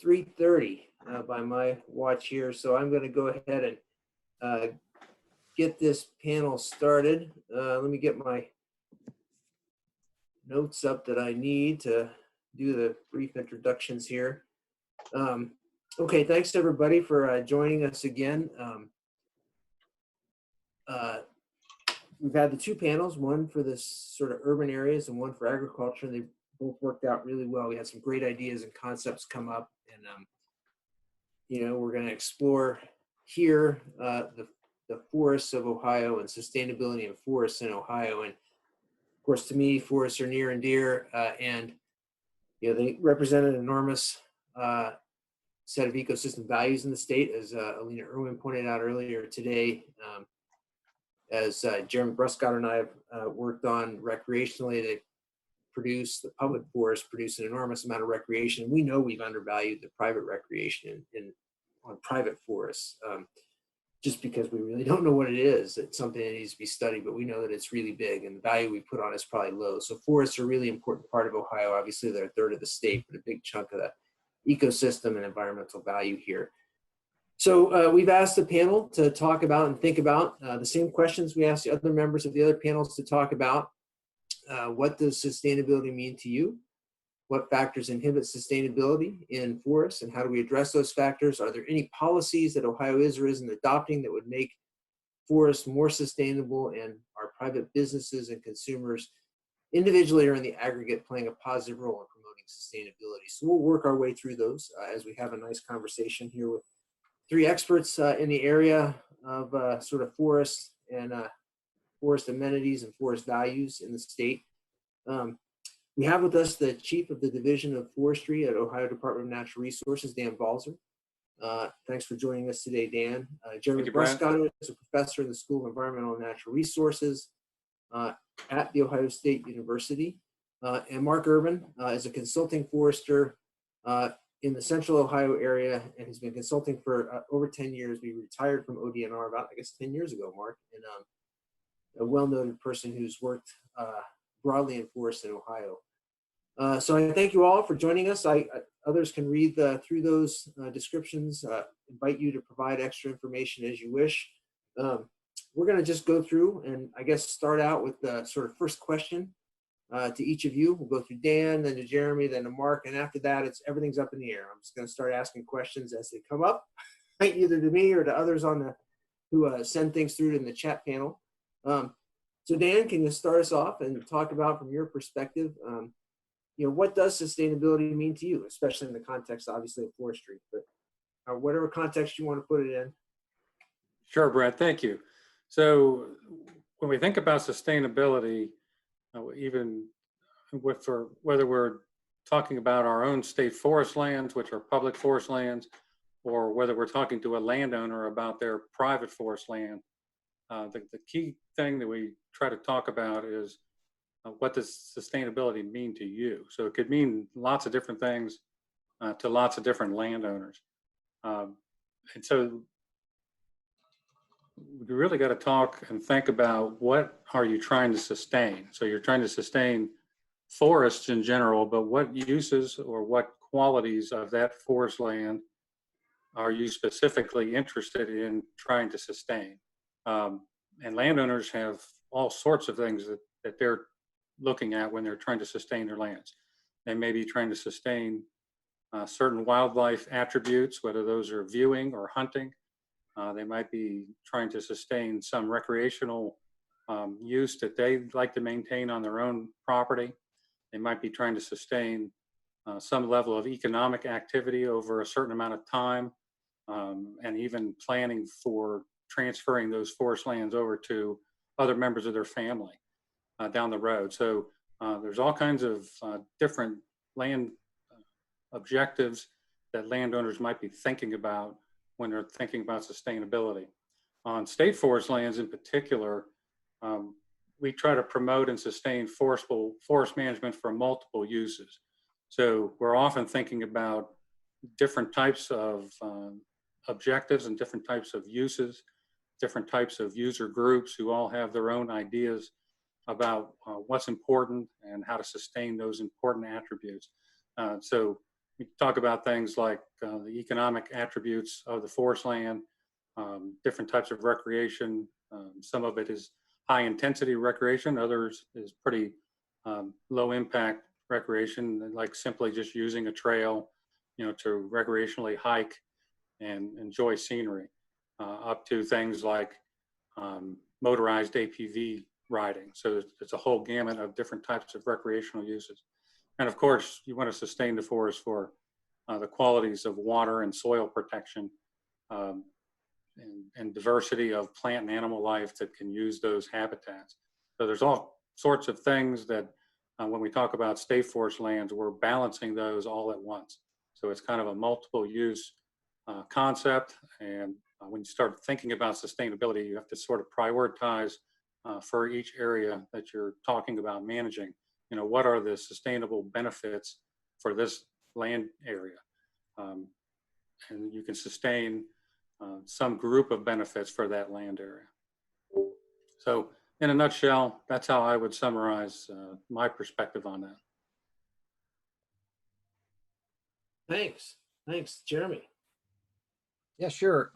3:30 by my watch here, so I'm going to go ahead and get this panel started. Let me get my notes up that I need to do the brief introductions here. Okay, thanks to everybody for joining us again. We've had the two panels, one for this sort of urban areas and one for agriculture, and they both worked out really well. We had some great ideas and concepts come up, and we're going to explore here the forests of Ohio and sustainability of forests in Ohio. And of course, to me, forests are near and dear, and they represent an enormous set of ecosystem values in the state, as Alina Irwin pointed out earlier today. As Jeremy Bruscott and I have worked on recreationally, they produce, the public forests produce an enormous amount of recreation. We know we've undervalued the private recreation on private forests, just because we really don't know what it is. It's something that needs to be studied, but we know that it's really big, and the value we put on it is probably low. So forests are a really important part of Ohio. Obviously, they're a third of the state, but a big chunk of the ecosystem and environmental value here. So we've asked the panel to talk about and think about the same questions we asked the other members of the other panels to talk about. What does sustainability mean to you? What factors inhibit sustainability in forests, and how do we address those factors? Are there any policies that Ohio is or isn't adopting that would make forests more sustainable, and are private businesses and consumers individually or in the aggregate playing a positive role in promoting sustainability? So we'll work our way through those as we have a nice conversation here with three experts in the area of sort of forests and forest amenities and forest values in the state. We have with us the Chief of the Division of Forestry at Ohio Department of Natural Resources, Dan Balzer. Thanks for joining us today, Dan. Jeremy Bruscott is a professor in the School of Environmental and Natural Resources at The Ohio State University. And Mark Urban is a consulting forester in the central Ohio area, and has been consulting for over 10 years. We retired from ODNR about, I guess, 10 years ago, Mark, and a well-known person who's worked broadly in forests in Ohio. So I thank you all for joining us. Others can read through those descriptions, invite you to provide extra information as you wish. We're going to just go through and I guess start out with the sort of first question to each of you. We'll go through Dan, then to Jeremy, then to Mark, and after that, everything's up in the air. I'm just going to start asking questions as they come up, either to me or to others who send things through in the chat panel. So Dan, can you start us off and talk about, from your perspective, what does sustainability mean to you, especially in the context, obviously, of forestry, but whatever context you want to put it in. Sure, Brett, thank you. So when we think about sustainability, even whether we're talking about our own state forest lands, which are public forest lands, or whether we're talking to a landowner about their private forest land, the key thing that we try to talk about is what does sustainability mean to you? So it could mean lots of different things to lots of different landowners. And so we really got to talk and think about, what are you trying to sustain? So you're trying to sustain forests in general, but what uses or what qualities of that forest land are you specifically interested in trying to sustain? And landowners have all sorts of things that they're looking at when they're trying to sustain their lands. They may be trying to sustain certain wildlife attributes, whether those are viewing or hunting. They might be trying to sustain some recreational use that they like to maintain on their own property. They might be trying to sustain some level of economic activity over a certain amount of time, and even planning for transferring those forest lands over to other members of their family down the road. So there's all kinds of different land objectives that landowners might be thinking about when they're thinking about sustainability. On state forest lands in particular, we try to promote and sustain forest management for multiple uses. So we're often thinking about different types of objectives and different types of uses, different types of user groups who all have their own ideas about what's important and how to sustain those important attributes. So we talk about things like the economic attributes of the forest land, different types of recreation. Some of it is high intensity recreation, others is pretty low impact recreation, like simply just using a trail, to recreationally hike and enjoy scenery, up to things like motorized APV riding. So it's a whole gamut of different types of recreational uses. And of course, you want to sustain the forest for the qualities of water and soil protection, um, and diversity of plant and animal life that can use those habitats. So there's all sorts of things that when we talk about state forest lands, we're balancing those all at once. So it's kind of a multiple use concept. And when you start thinking about sustainability, you have to sort of prioritize for each area that you're talking about managing. What are the sustainable benefits for this land area? And you can sustain some group of benefits for that land area. So in a nutshell, that's how I would summarize my perspective on that. Thanks, Jeremy. Yeah, sure.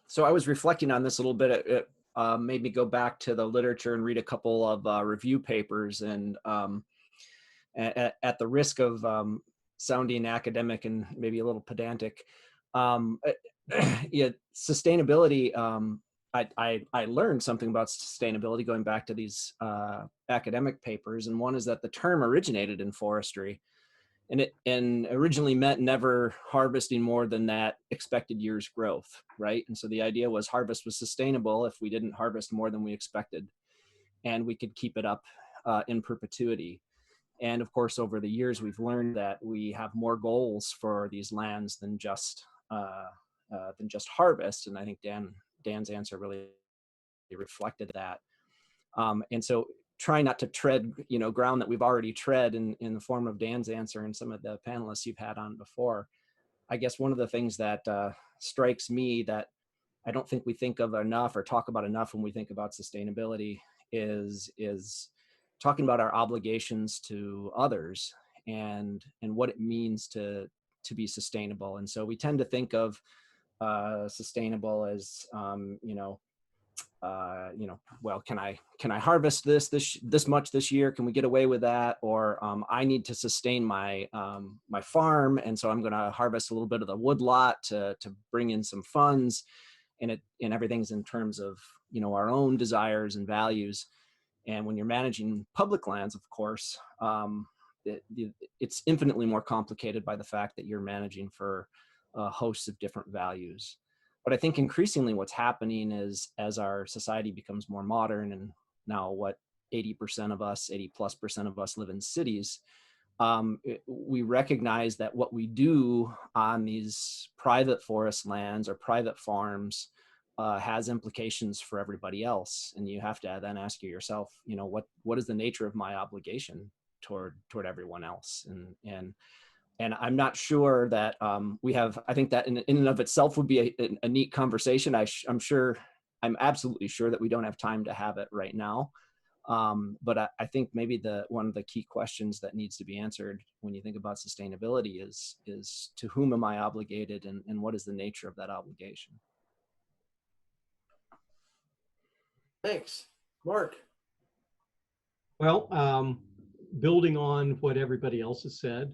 So I was reflecting on this a little bit. It made me go back to the literature and read a couple of review papers. And at the risk of sounding academic and maybe a little pedantic, yeah, sustainability. I learned something about sustainability going back to these academic papers, and one is that the term originated in forestry, and it originally meant never harvesting more than that expected year's growth, right? And so the idea was harvest was sustainable if we didn't harvest more than we expected, and we could keep it up in perpetuity. And of course, over the years, we've learned that we have more goals for these lands than just harvest. And I think Dan's answer really reflected that. And so try not to tread, ground that we've already tread in the form of Dan's answer and some of the panelists you've had on before. I guess one of the things that strikes me that I don't think we think of enough or talk about enough when we think about sustainability is talking about our obligations to others and what it means to be sustainable. And so we tend to think of sustainable as well, can I harvest this much this year? Can we get away with that? Or I need to sustain my my farm, and so I'm going to harvest a little bit of the wood lot to bring in some funds, and everything's in terms of our own desires and values. And when you're managing public lands, of course, it's infinitely more complicated by the fact that you're managing for hosts of different values. But I think increasingly what's happening is as our society becomes more modern, and now 80% of us, 80+% of us live in cities, we recognize that what we do on these private forest lands or private farms has implications for everybody else. And you have to then ask yourself, what is the nature of my obligation toward everyone else? And I'm not sure that we have, I think that in and of itself would be a neat conversation. I'm absolutely sure that we don't have time to have it right now. But I think maybe one of the key questions that needs to be answered when you think about sustainability is to whom am I obligated, and what is the nature of that obligation? Thanks. Mark. Well, building on what everybody else has said,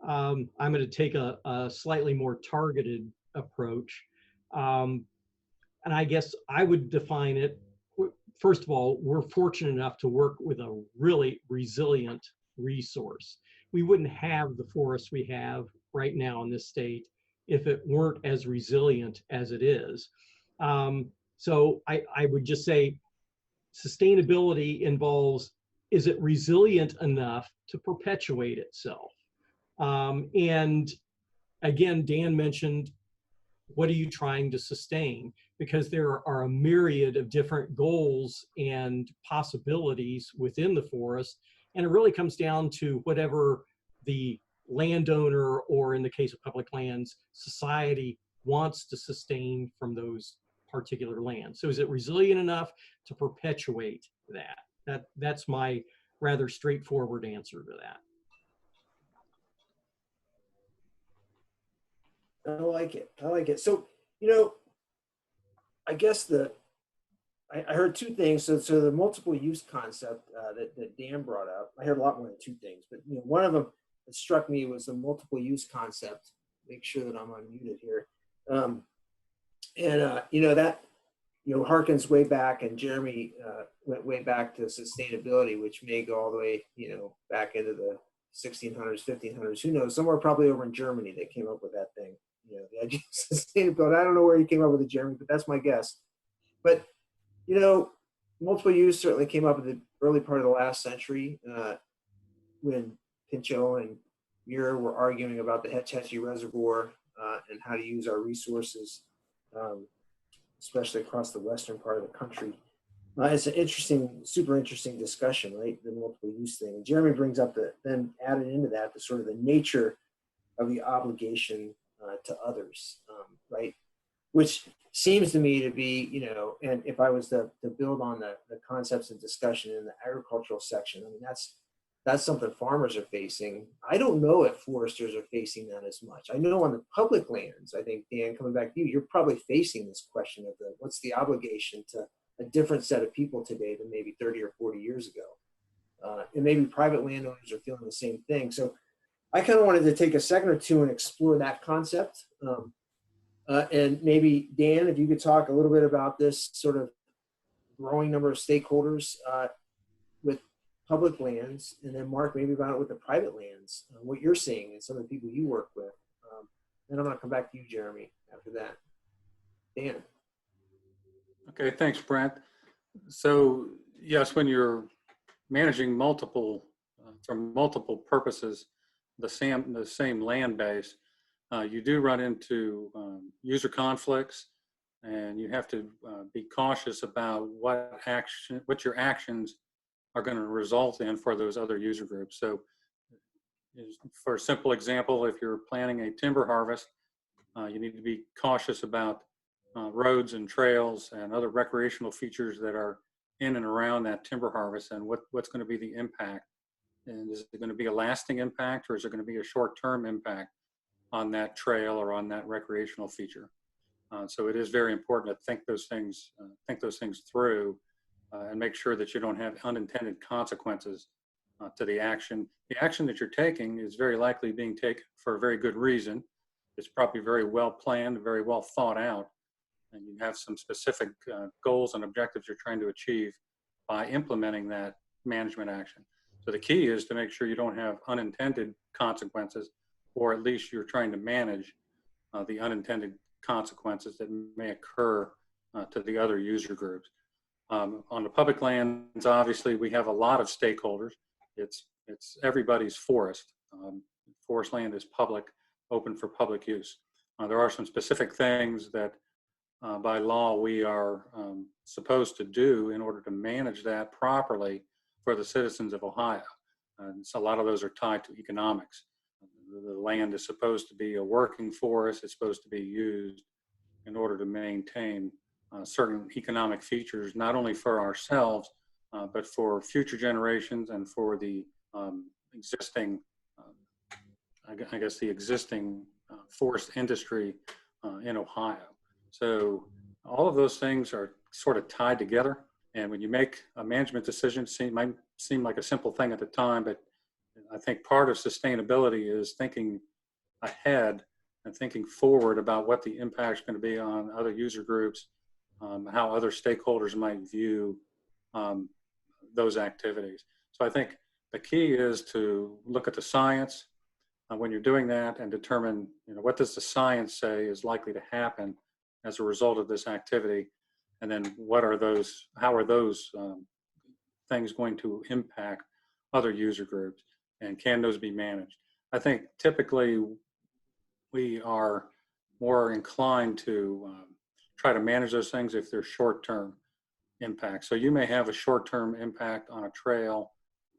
I'm going to take a slightly more targeted approach. And I guess I would define it, first of all, we're fortunate enough to work with a really resilient resource. We wouldn't have the forests we have right now in this state if it weren't as resilient as it is. So I would just say sustainability involves, is it resilient enough to perpetuate itself? And again, Dan mentioned, what are you trying to sustain? Because there are a myriad of different goals and possibilities within the forest. And it really comes down to whatever the landowner, or in the case of public lands, society wants to sustain from those particular lands. So is it resilient enough to perpetuate that? That's my rather straightforward answer to that. I like it. I like it. So, you know, I guess I heard two things. So the multiple use concept that Dan brought up, I heard a lot more than two things, but you know, one of them that struck me was the multiple use concept. Make sure that I'm unmuted here. Um, and you know that harkens way back, and Jeremy went way back to sustainability, which may go all the way back into the 1600s, 1500s. Who knows? Somewhere probably over in Germany they came up with that thing. The idea of sustainability. I don't know where he came up with it, Jeremy, but that's my guess. But multiple use certainly came up in the early part of the last century when Pinchot and Muir were arguing about the Hetch Hetchy Reservoir and how to use our resources, especially across the western part of the country. It's an interesting, super interesting discussion, right? The multiple use thing. And Jeremy brings up then added into that the sort of the nature of the obligation to others, right? Which seems to me to be, and if I was to build on the concepts and discussion in the agricultural section, I mean, that's something farmers are facing. I don't know if foresters are facing that as much. I know on the public lands, I think, Dan, coming back to you, you're probably facing this question of what's the obligation to a different set of people today than maybe 30 or 40 years ago. And maybe private landowners are feeling the same thing. So I kind of wanted to take a second or two and explore that concept. And maybe, Dan, if you could talk a little bit about this sort of growing number of stakeholders with public lands, and then Mark, maybe about it with the private lands, what you're seeing and some of the people you work with. Then I'm going to come back to you, Jeremy, after that. Dan. Okay, thanks, Brent. So yes, when you're managing from multiple purposes, the same land base, you do run into user conflicts, and you have to be cautious about what your actions are going to result in for those other user groups. So for a simple example, if you're planning a timber harvest, you need to be cautious about roads and trails and other recreational features that are in and around that timber harvest, and what's going to be the impact. And is it going to be a lasting impact, or is it going to be a short-term impact on that trail or on that recreational feature? So it is very important to think those things through, and make sure that you don't have unintended consequences to the action. The action that you're taking is very likely being taken for a very good reason. It's probably very well planned, very well thought out, and you have some specific goals and objectives you're trying to achieve by implementing that management action. So the key is to make sure you don't have unintended consequences, or at least you're trying to manage the unintended consequences that may occur to the other user groups. On the public lands, obviously, we have a lot of stakeholders. It's everybody's forest. Forest land is public, open for public use. There are some specific things that by law we are supposed to do in order to manage that properly for the citizens of Ohio. And so a lot of those are tied to economics. The land is supposed to be a working forest. It's supposed to be used in order to maintain certain economic features, not only for ourselves, but for future generations and for the existing, I guess, the existing forest industry in Ohio. So all of those things are sort of tied together. And when you make a management decision, it might seem like a simple thing at the time, but I think part of sustainability is thinking ahead and thinking forward about what the impact is going to be on other user groups, how other stakeholders might view those activities. So I think the key is to look at the science when you're doing that and determine, what does the science say is likely to happen as a result of this activity, and then how are those things going to impact other user groups, and can those be managed? I think typically we are more inclined to try to manage those things if they're short-term impacts. So you may have a short-term impact on a trail,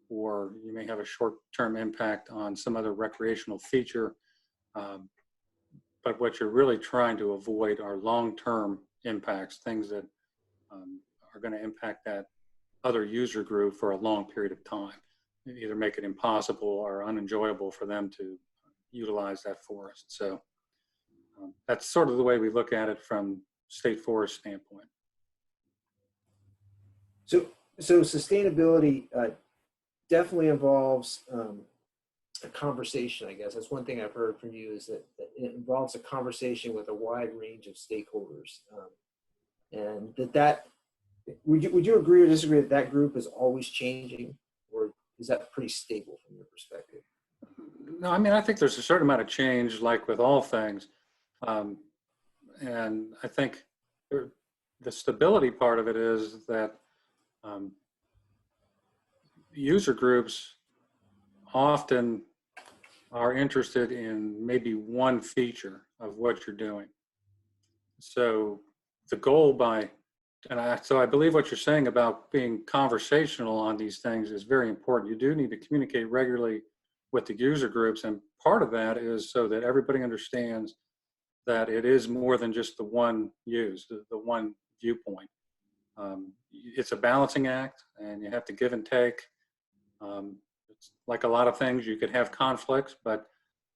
or you may have a short-term impact on some other recreational feature. But what you're really trying to avoid are long-term impacts, things that are going to impact that other user group for a long period of time, either make it impossible or unenjoyable for them to utilize that forest. So that's sort of the way we look at it from state forest standpoint. So sustainability definitely involves a conversation, I guess. That's one thing I've heard from you, is that it involves a conversation with a wide range of stakeholders. And that would you agree or disagree that that group is always changing, or is that pretty stable from your perspective? No, I mean, I think there's a certain amount of change, like with all things. And I think the stability part of it is that user groups often are interested in maybe one feature of what you're doing. So the goal so I believe what you're saying about being conversational on these things is very important. You do need to communicate regularly with the user groups, and part of that is so that everybody understands that it is more than just the one use, the one viewpoint. It's a balancing act, and you have to give and take. It's like a lot of things, you could have conflicts, but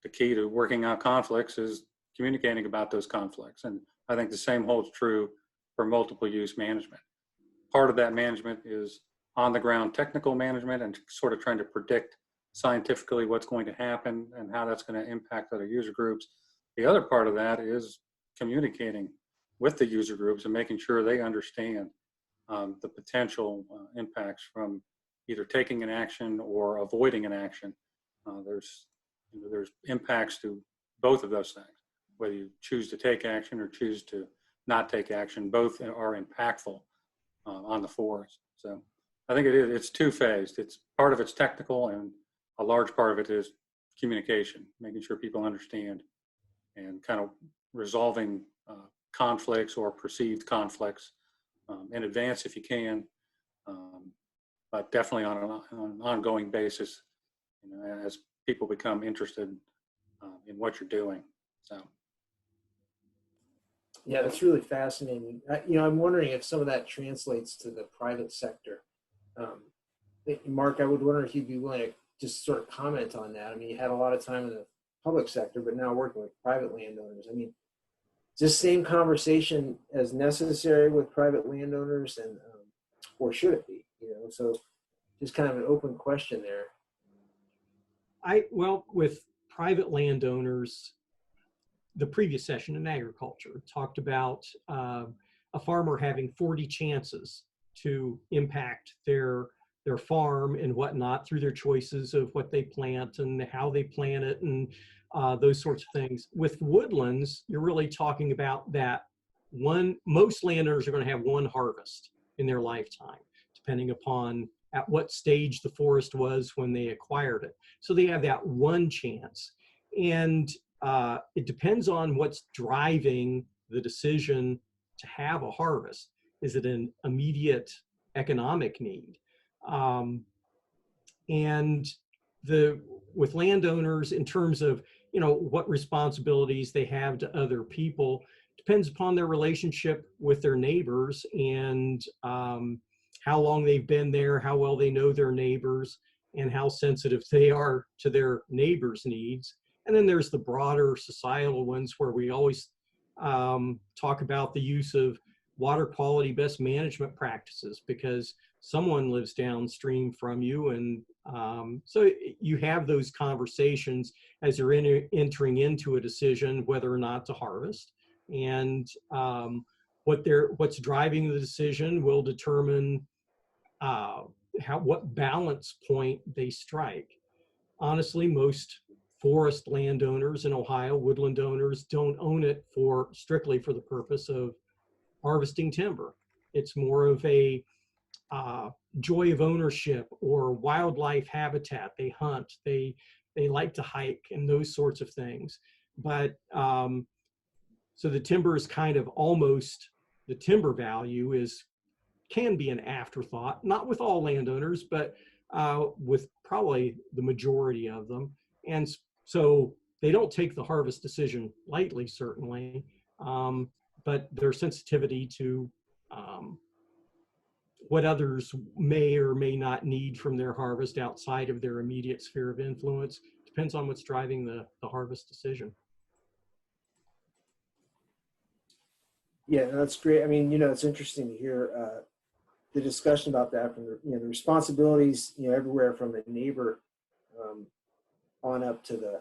the key to working out conflicts is communicating about those conflicts. And I think the same holds true for multiple use management. Part of that management is on the ground technical management and sort of trying to predict scientifically what's going to happen and how that's going to impact other user groups. The other part of that is communicating with the user groups and making sure they understand the potential impacts from either taking an action or avoiding an action. There's impacts to both of those things. Whether you choose to take action or choose to not take action, both are impactful on the forest. So I think it's two-phased. It's part of it's technical, and a large part of it is communication, making sure people understand and kind of resolving conflicts or perceived conflicts in advance if you can, but definitely on an ongoing basis, as people become interested in what you're doing. So. Yeah, that's really fascinating. I'm wondering if some of that translates to the private sector. Mark, I would wonder if you'd be willing to just sort of comment on that. I mean, you had a lot of time in the public sector, but now working with private landowners. I mean, is this same conversation as necessary with private landowners, and or should it be? So just kind of an open question there. With private landowners, the previous session in agriculture talked about a farmer having 40 chances to impact their farm and whatnot through their choices of what they plant and how they plant it and those sorts of things. With woodlands, you're really talking about that most landowners are going to have one harvest in their lifetime, depending upon at what stage the forest was when they acquired it. So they have that one chance. And it depends on what's driving the decision to have a harvest. Is it an immediate economic need? And with landowners, in terms of what responsibilities they have to other people, depends upon their relationship with their neighbors and how long they've been there, how well they know their neighbors, and how sensitive they are to their neighbors' needs. And then there's the broader societal ones where we always talk about the use of water quality best management practices, because someone lives downstream from you. And so you have those conversations as you're entering into a decision whether or not to harvest. And what's driving the decision will determine what balance point they strike. Honestly, most forest landowners in Ohio, woodland owners, don't own it strictly for the purpose of harvesting timber. It's more of a joy of ownership or wildlife habitat. They hunt, they like to hike, and those sorts of things. But so the timber is kind of almost, the timber value can be an afterthought, not with all landowners, but with probably the majority of them. And so they don't take the harvest decision lightly, certainly, but their sensitivity to what others may or may not need from their harvest outside of their immediate sphere of influence depends on what's driving the harvest decision. Yeah, that's great. I mean, it's interesting to hear the discussion about that from the responsibilities, everywhere from the neighbor um, on up to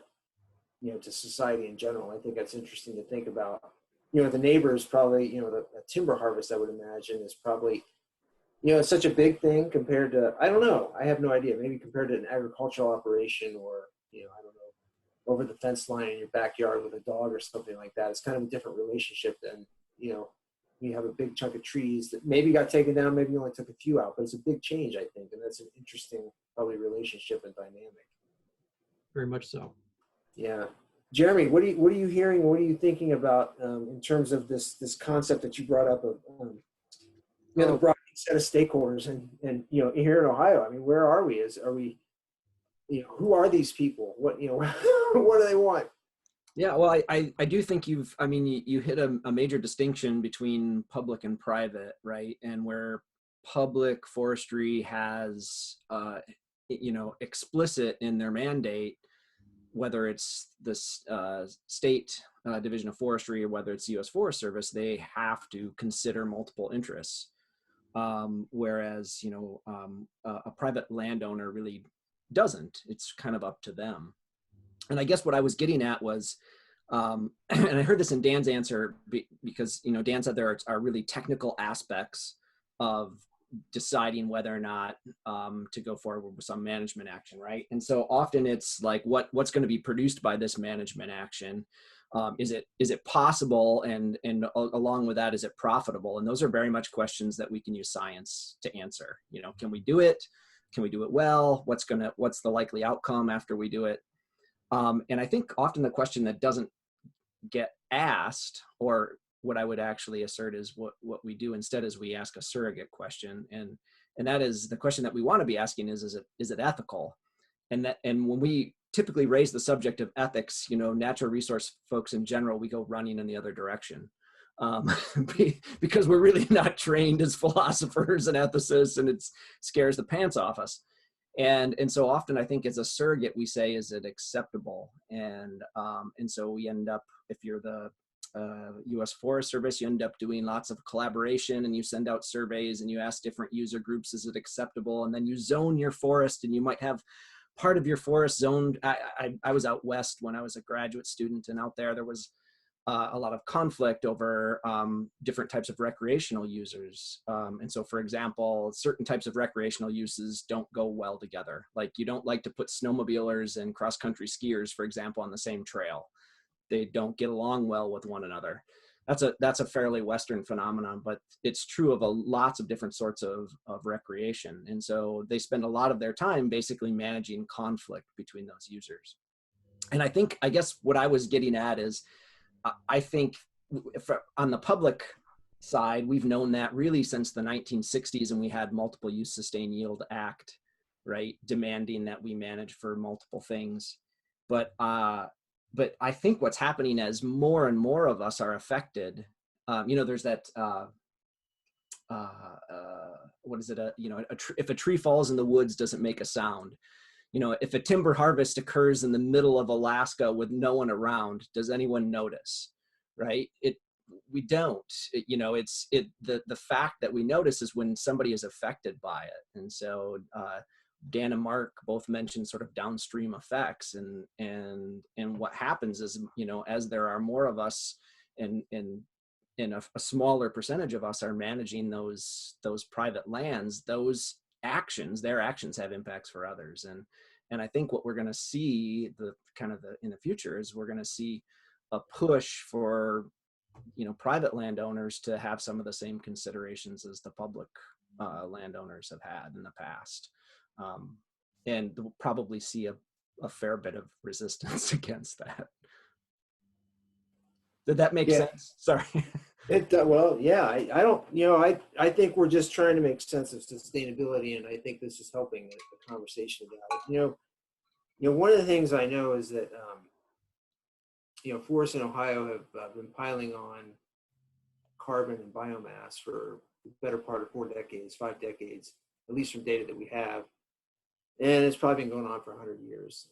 to society in general. I think that's interesting to think about. The neighbors probably, the timber harvest, I would imagine, is probably, it's such a big thing compared to, I don't know, I have no idea, maybe compared to an agricultural operation or, I don't know, over the fence line in your backyard with a dog or something like that. It's kind of a different relationship than, you have a big chunk of trees that maybe got taken down, maybe you only took a few out, but it's a big change, I think. And that's an interesting, probably, relationship and dynamic. Very much so. Yeah. Jeremy, what are you hearing? What are you thinking about in terms of this concept that you brought up of the broad set of stakeholders and here in Ohio? I mean, where are we? Are we who are these people? What what do they want? Yeah, well, I do think you hit a major distinction between public and private, right? And where public forestry has, explicit in their mandate, whether it's the state division of forestry or whether it's the U.S. Forest Service, they have to consider multiple interests. Whereas, a private landowner really doesn't. It's kind of up to them. And I guess what I was getting at was, and I heard this in Dan's answer because, Dan said there are really technical aspects of deciding whether or not to go forward with some management action, right? And so often it's like, what's going to be produced by this management action? Is it possible? And along with that, is it profitable? And those are very much questions that we can use science to answer. Can we do it? Can we do it well? What's the likely outcome after we do it? And I think often the question that doesn't get asked, or what I would actually assert is what we do instead is we ask a surrogate question. And that is the question that we want to be asking is it ethical? And when we typically raise the subject of ethics, natural resource folks in general, we go running in the other direction. Because we're really not trained as philosophers and ethicists, and it scares the pants off us. And so often I think as a surrogate, we say, is it acceptable? And so we end up, if you're the U.S. Forest Service, you end up doing lots of collaboration and you send out surveys and you ask different user groups, is it acceptable? And then you zone your forest and you might have part of your forest zoned. I was out west when I was a graduate student, and out there was a lot of conflict over different types of recreational users. And so, for example, certain types of recreational uses don't go well together. Like, you don't like to put snowmobilers and cross-country skiers, for example, on the same trail. They don't get along well with one another. That's a fairly Western phenomenon, but it's true of lots of different sorts of recreation. And so they spend a lot of their time basically managing conflict between those users. And I guess what I was getting at is, I think on the public side, we've known that really since the 1960s, and we had Multiple Use Sustained Yield Act, right, demanding that we manage for multiple things. But I think what's happening as more and more of us are affected, there's that, what is it? If a tree falls in the woods, doesn't make a sound. If a timber harvest occurs in the middle of Alaska with no one around, does anyone notice? Right? We don't. The fact that we notice is when somebody is affected by it. And so Dan and Mark both mentioned sort of downstream effects, and what happens is, as there are more of us, and a smaller percentage of us are managing those private lands, their actions have impacts for others. And I think what we're going to see in the future is we're going to see a push for, private landowners to have some of the same considerations as the public landowners have had in the past. And we'll probably see a fair bit of resistance against that. Did that make sense? Sorry. Well, yeah, I don't, I think we're just trying to make sense of sustainability, and I think this is helping the conversation about it. One of the things I know is that, forests in Ohio have been piling on carbon and biomass for the better part of 5 decades, at least from data that we have. And it's probably been going on for 100 years.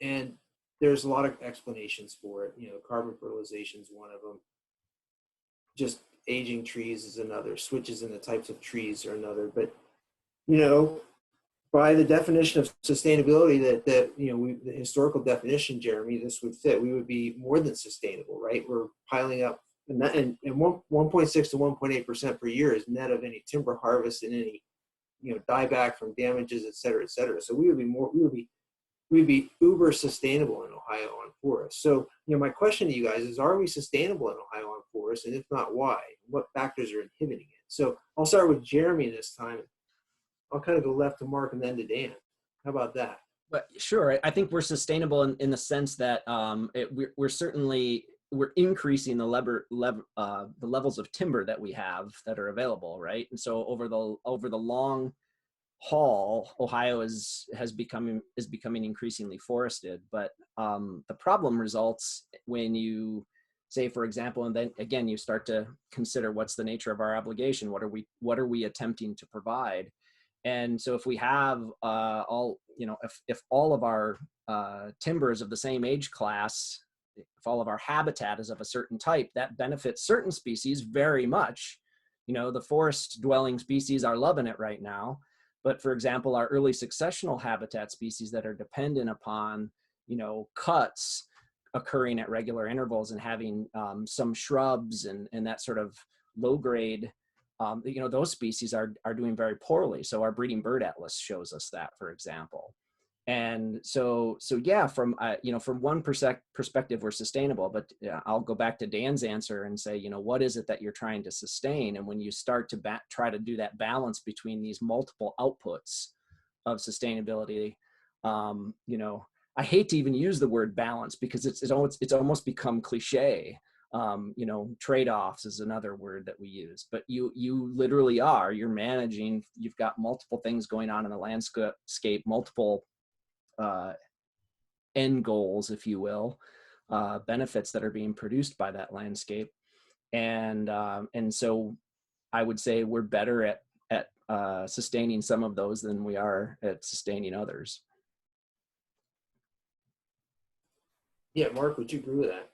And there's a lot of explanations for it. Carbon fertilization is one of them. just aging trees is another, switches in the types of trees are another. But, you know, by the definition of sustainability that the historical definition, Jeremy, this would fit. We would be more than sustainable, right? We're piling up, and 1.6 to 1.8% per year is net of any timber harvest and any dieback from damages, et cetera, et cetera. So we'd be uber sustainable in Ohio on forests. So my question to you guys is: are we sustainable in Ohio on forests, and if not, why? What factors are inhibiting it? So I'll start with Jeremy this time. I'll kind of go left to Mark and then to Dan. How about that? But sure, I think we're sustainable in the sense that we're increasing the levels of timber that we have that are available, right? And so over the long haul, Ohio is becoming increasingly forested. But the problem results when you say, for example, and then again you start to consider what's the nature of our obligation. What are we attempting to provide? And so if we have if all of our timber is of the same age class, if all of our habitat is of a certain type, that benefits certain species very much. The forest dwelling species are loving it right now. But for example, our early successional habitat species that are dependent upon, cuts occurring at regular intervals and having some shrubs and that sort of low grade, those species are doing very poorly. So our breeding bird atlas shows us that, for example. And so yeah, from one perspective, we're sustainable. But I'll go back to Dan's answer and say, what is it that you're trying to sustain? And when you start to try to do that balance between these multiple outputs of sustainability, I hate to even use the word balance because it's almost become cliche. Trade-offs is another word that we use, but you literally you're managing, you've got multiple things going on in the landscape, multiple end goals, if you will, benefits that are being produced by that landscape. And so I would say we're better at sustaining some of those than we are at sustaining others. Yeah, Mark, would you agree with that?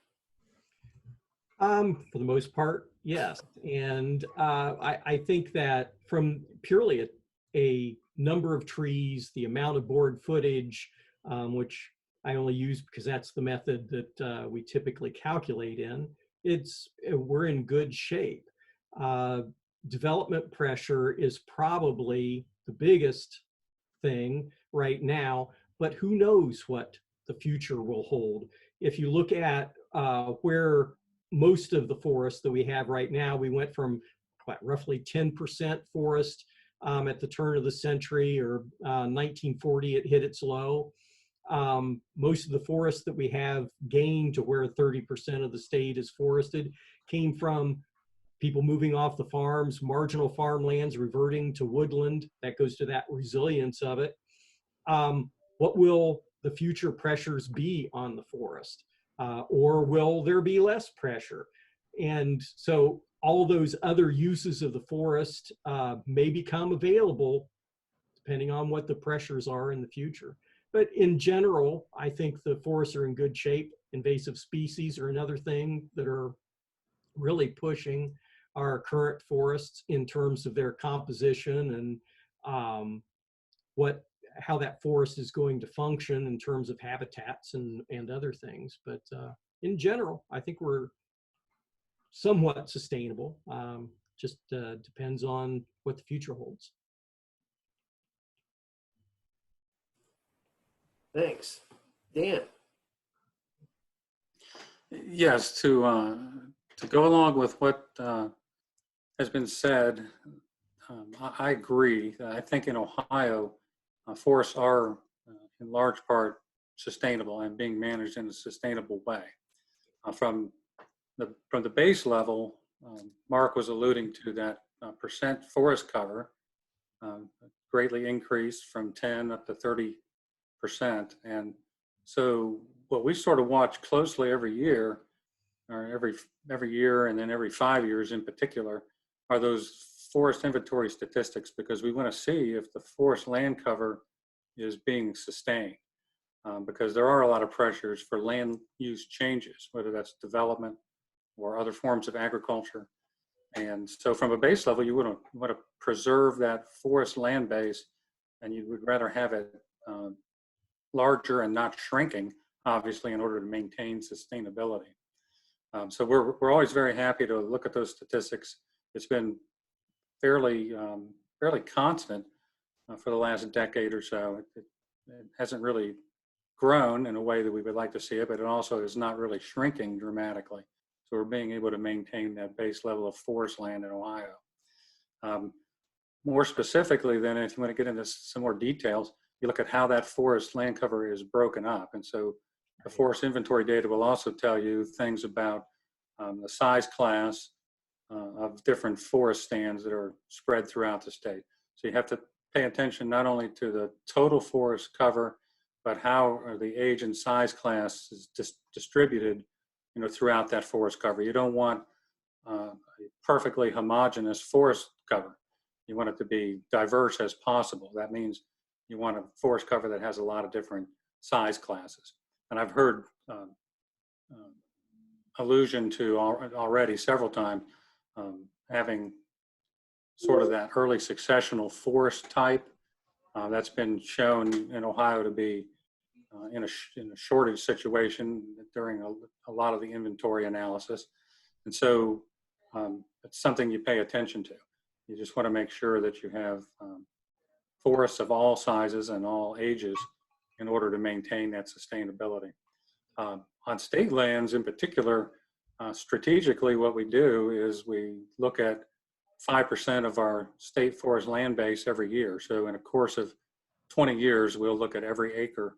For the most part, yes. And I think that from purely a number of trees, the amount of board footage, which I only use because that's the method that we typically calculate in, we're in good shape. Development pressure is probably the biggest thing right now, but who knows what the future will hold. If you look at where most of the forest that we have right now, we went from roughly 10% forest at the turn of the century, or 1940 it hit its low. Most of the forest that we have gained to where 30% of the state is forested came from people moving off the farms, marginal farmlands reverting to woodland. That goes to that resilience of it. What will the future pressures be on the forest? Or will there be less pressure? And so all those other uses of the forest may become available depending on what the pressures are in the future. But in general, I think the forests are in good shape. Invasive species are another thing that are really pushing our current forests in terms of their composition and how that forest is going to function in terms of habitats and other things. But in general, I think we're somewhat sustainable. Just depends on what the future holds. Thanks. Dan? Yes, to go along with what has been said, I agree. I think in Ohio, forests are in large part sustainable and being managed in a sustainable way. From the base level, Mark was alluding to that percent forest cover greatly increased from 10 up to 30%. And so what we sort of watch closely every year, or every year and then every 5 years in particular, are those forest inventory statistics, because we want to see if the forest land cover is being sustained, because there are a lot of pressures for land use changes, whether that's development or other forms of agriculture. And so from a base level, you want to preserve that forest land base, and you would rather have it larger and not shrinking, obviously, in order to maintain sustainability. So we're always very happy to look at those statistics. It's been fairly constant for the last decade or so. It hasn't really grown in a way that we would like to see it, but it also is not really shrinking dramatically. So we're being able to maintain that base level of forest land in Ohio. More specifically, then, if you want to get into some more details, you look at how that forest land cover is broken up. And so the forest inventory data will also tell you things about the size class of different forest stands that are spread throughout the state. So you have to pay attention not only to the total forest cover, but how are the age and size class is distributed, throughout that forest cover. You don't want a perfectly homogeneous forest cover. You want it to be diverse as possible. That means you want a forest cover that has a lot of different size classes. And I've heard allusion to already several times having sort of that early successional forest type. That's been shown in Ohio to be in a shortage situation during a lot of the inventory analysis. And so it's something you pay attention to. You just want to make sure that you have forests of all sizes and all ages in order to maintain that sustainability. On state lands in particular, strategically what we do is we look at 5% of our state forest land base every year. So in a course of 20 years, we'll look at every acre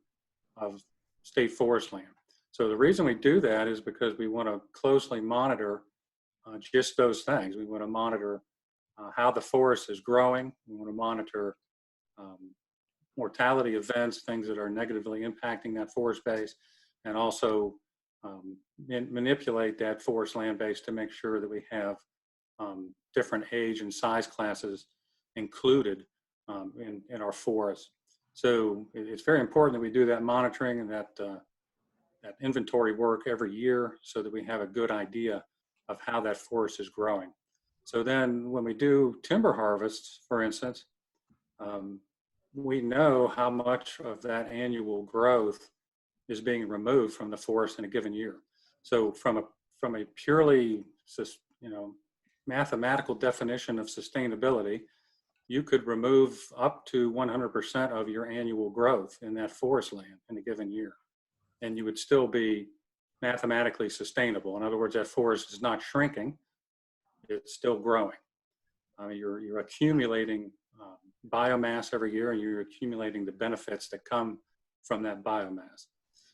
of state forest land. So the reason we do that is because we want to closely monitor just those things. We want to monitor how the forest is growing. We want to monitor mortality events, things that are negatively impacting that forest base, and also manipulate that forest land base to make sure that we have different age and size classes included in our forests. So it's very important that we do that monitoring and that inventory work every year so that we have a good idea of how that forest is growing. So then when we do timber harvests, for instance, we know how much of that annual growth is being removed from the forest in a given year. So from a purely mathematical definition of sustainability, you could remove up to 100% of your annual growth in that forest land in a given year, and you would still be mathematically sustainable. In other words, that forest is not shrinking, it's still growing. You're accumulating biomass every year, and you're accumulating the benefits that come from that biomass.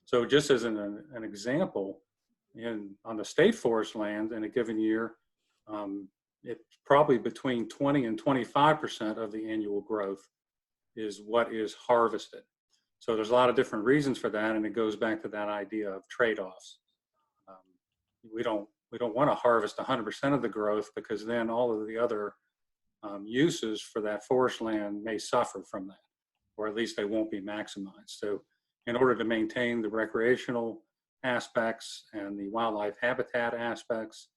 So just as an example, on the state forest land in a given year, it's probably between 20 and 25% of the annual growth is what is harvested. So there's a lot of different reasons for that, and it goes back to that idea of trade-offs. We don't want to harvest 100% of the growth, because then all of the other uses for that forest land may suffer from that, or at least they won't be maximized. So in order to maintain the recreational aspects and the wildlife habitat aspects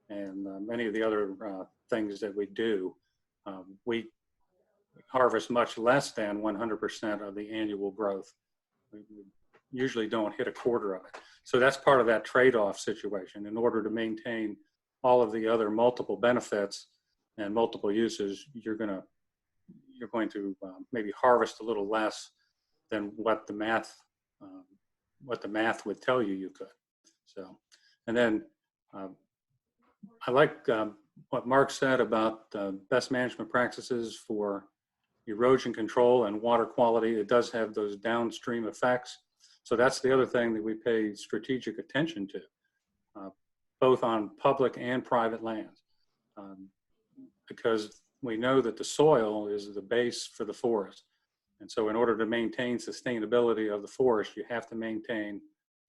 and many of the other things that we do, we harvest much less than 100% of the annual growth. We usually don't hit a quarter of it. So that's part of that trade-off situation. In order to maintain all of the other multiple benefits and multiple uses, you're going to maybe harvest a little less than what the math would tell you could. So, and then I like what Mark said about best management practices for erosion control and water quality. It does have those downstream effects. So that's the other thing that we pay strategic attention to, both on public and private lands, because we know that the soil is the base for the forest. And so in order to maintain sustainability of the forest, you have to maintain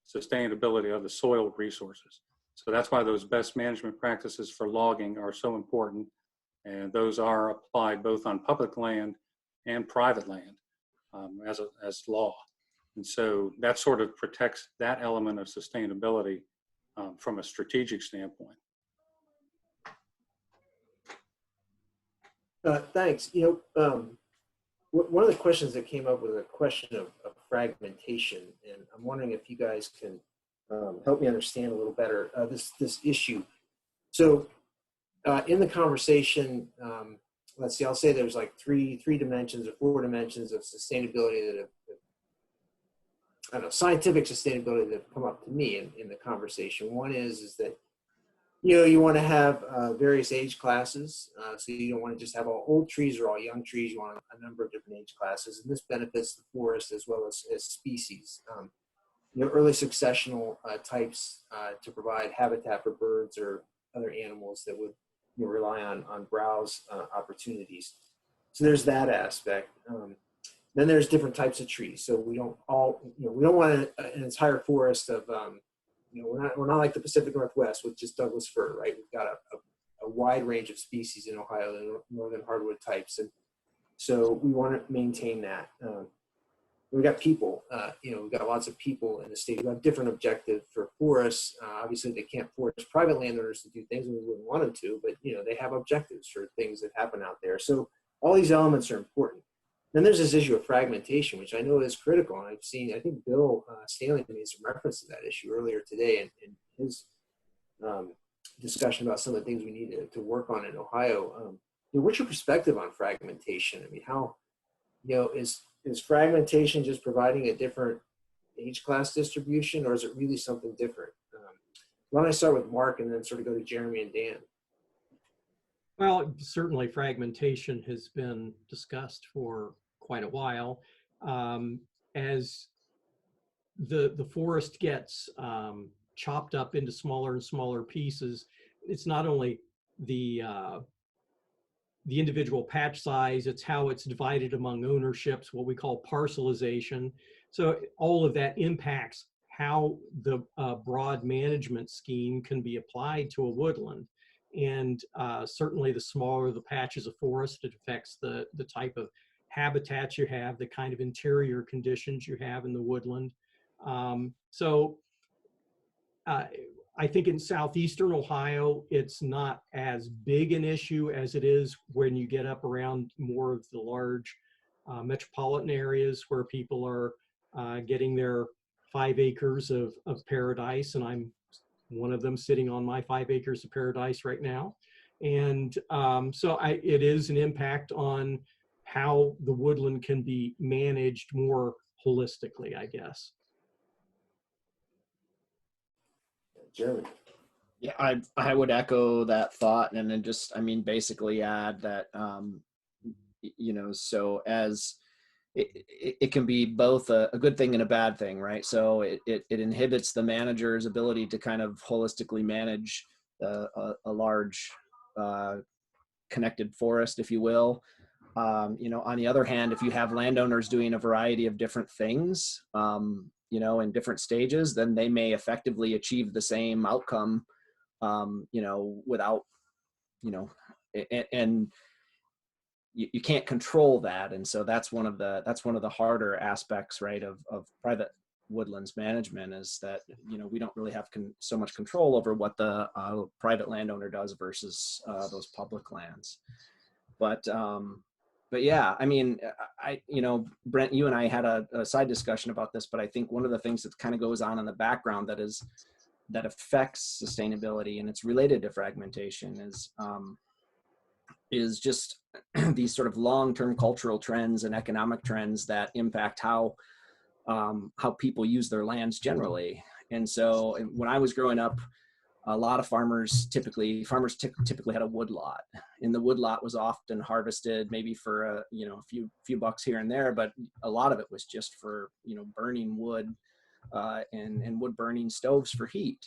sustainability of the soil resources. So that's why those best management practices for logging are so important. And those are applied both on public land and private land as law. And so that sort of protects that element of sustainability from a strategic standpoint. Thanks. One of the questions that came up was a question of fragmentation, and I'm wondering if you guys can help me understand a little better this issue. So, in the conversation, let's see, I'll say there's like three dimensions or four dimensions of sustainability that have, I don't know, scientific sustainability that have come up to me in the conversation. One is that you want to have various age classes. So you don't want to just have all old trees or all young trees. You want a number of different age classes. And this benefits the forest as well as species. Early successional types to provide habitat for birds or other animals that would rely on browse opportunities. So there's that aspect. Then there's different types of trees. So we don't want an entire forest of we're not like the Pacific Northwest with just Douglas fir, right? We've got a wide range of species in Ohio, the northern hardwood types, and so we want to maintain that. We've got people, we've got lots of people in the state who have different objectives for forests. Obviously, they can't force private landowners to do things, and we wouldn't want them to, but they have objectives for things that happen out there. So all these elements are important. Then there's this issue of fragmentation, which I know is critical. And I think Bill Stanley made some reference to that issue earlier today in his discussion about some of the things we need to work on in Ohio. What's your perspective on fragmentation? I mean, how, is fragmentation just providing a different age class distribution, or is it really something different? Why don't I start with Mark and then sort of go to Jeremy and Dan? Well, certainly fragmentation has been discussed for quite a while. As the forest gets chopped up into smaller and smaller pieces, it's not only the individual patch size, it's how it's divided among ownerships, what we call parcelization. So all of that impacts how the broad management scheme can be applied to a woodland. And certainly the smaller the patches of forest, it affects the type of habitats you have, the kind of interior conditions you have in the woodland. I think in southeastern Ohio, it's not as big an issue as it is when you get up around more of the large metropolitan areas where people are getting their 5 acres of paradise, and I'm one of them sitting on my 5 acres of paradise right now. And it is an impact on how the woodland can be managed more holistically, I guess. Jeremy. Yeah, I would echo that thought, and then basically add that, so as it can be both a good thing and a bad thing, right? So it inhibits the manager's ability to kind of holistically manage a large connected forest, if you will. On the other hand, if you have landowners doing a variety of different things, in different stages, then they may effectively achieve the same outcome, without, and you can't control that. And so that's one of the harder aspects, right, of private woodlands management, is that, we don't really have so much control over what the private landowner does versus those public lands. But yeah, I mean, Brent, you and I had a side discussion about this, but I think one of the things that kind of goes on in the background that affects sustainability, and it's related to fragmentation, is just these sort of long-term cultural trends and economic trends that impact how people use their lands generally. And so when I was growing up, a lot of farmers typically had a wood lot, and the wood lot was often harvested maybe for a few bucks here and there, but a lot of it was just for burning wood and wood burning stoves for heat.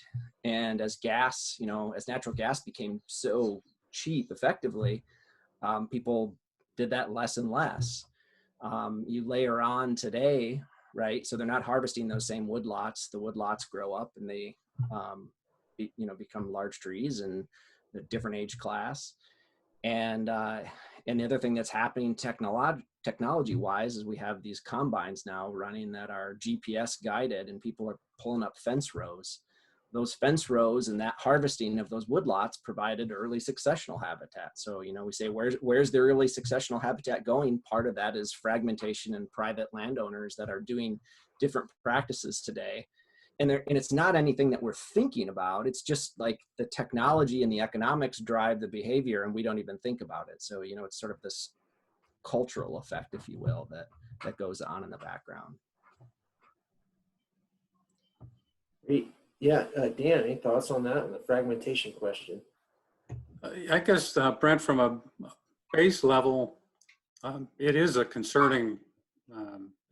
And as gas, as natural gas became so cheap effectively, people did that less and less. You layer on today, right? So they're not harvesting those same wood lots. The wood lots grow up and they become large trees and a different age class. And the other thing that's happening technology wise is we have these combines now running that are GPS guided, and people are pulling up fence rows. those fence rows and that harvesting of those woodlots provided early successional habitat. So, you know, we say, where's the early successional habitat going? Part of that is fragmentation and private landowners that are doing different practices today. And it's not anything that we're thinking about. It's just like the technology and the economics drive the behavior, and we don't even think about it. So, you know, it's sort of this cultural effect, if you will, that goes on in the background. Great. Yeah, Dan, any thoughts on that, on the fragmentation question? I guess, Brent, from a base level, it is a concerning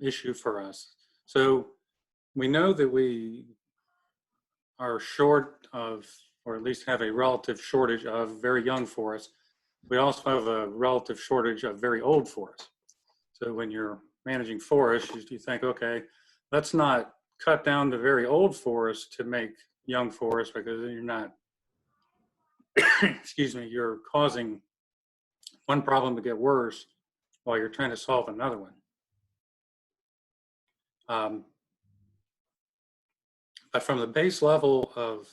issue for us. So we know that we are short of, or at least have a relative shortage of very young forests. We also have a relative shortage of very old forests. So when you're managing forests, you think, okay, let's not cut down the very old forests to make young forests, because you're not, excuse me, you're causing one problem to get worse while you're trying to solve another one. But from the base level of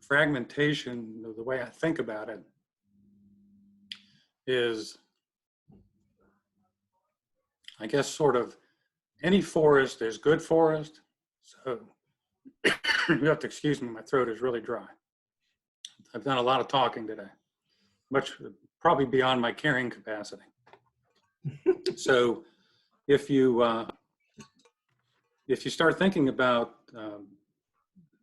fragmentation, the way I think about it is, I guess, sort of any forest is good forest. So you have to excuse me, my throat is really dry. I've done a lot of talking today, much probably beyond my carrying capacity. So if you start thinking about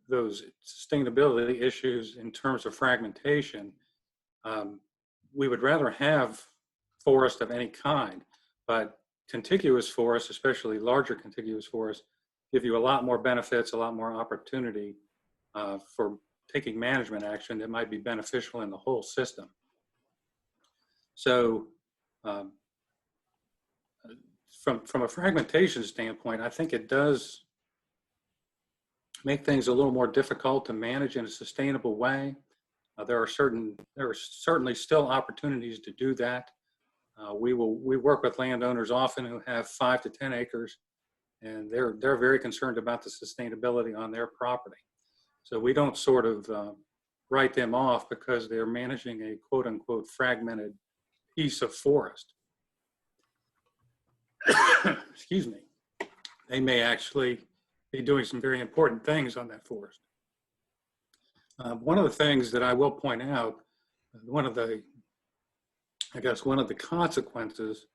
those sustainability issues in terms of fragmentation, we would rather have forest of any kind, but contiguous forests, especially larger contiguous forests, give you a lot more benefits, a lot more opportunity for taking management action that might be beneficial in the whole system. So from a fragmentation standpoint, I think it does make things a little more difficult to manage in a sustainable way. There are certainly still opportunities to do that. We work with landowners often who have 5 to 10 acres, and they're very concerned about the sustainability on their property. So we don't sort of write them off because they're managing a quote unquote fragmented piece of forest. Excuse me. They may actually be doing some very important things on that forest. One of the things that I will point out, one of the consequences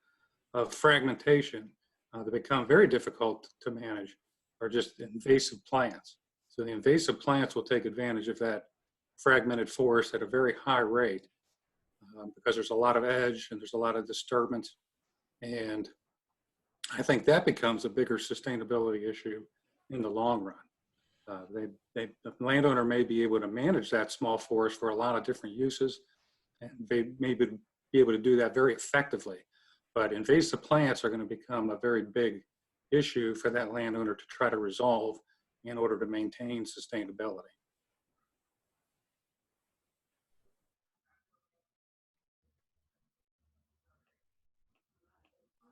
of fragmentation that become very difficult to manage are just invasive plants. So the invasive plants will take advantage of that fragmented forest at a very high rate because there's a lot of edge and there's a lot of disturbance. And I think that becomes a bigger sustainability issue in the long run. The landowner may be able to manage that small forest for a lot of different uses, and they may be able to do that very effectively. But invasive plants are going to become a very big issue for that landowner to try to resolve in order to maintain sustainability.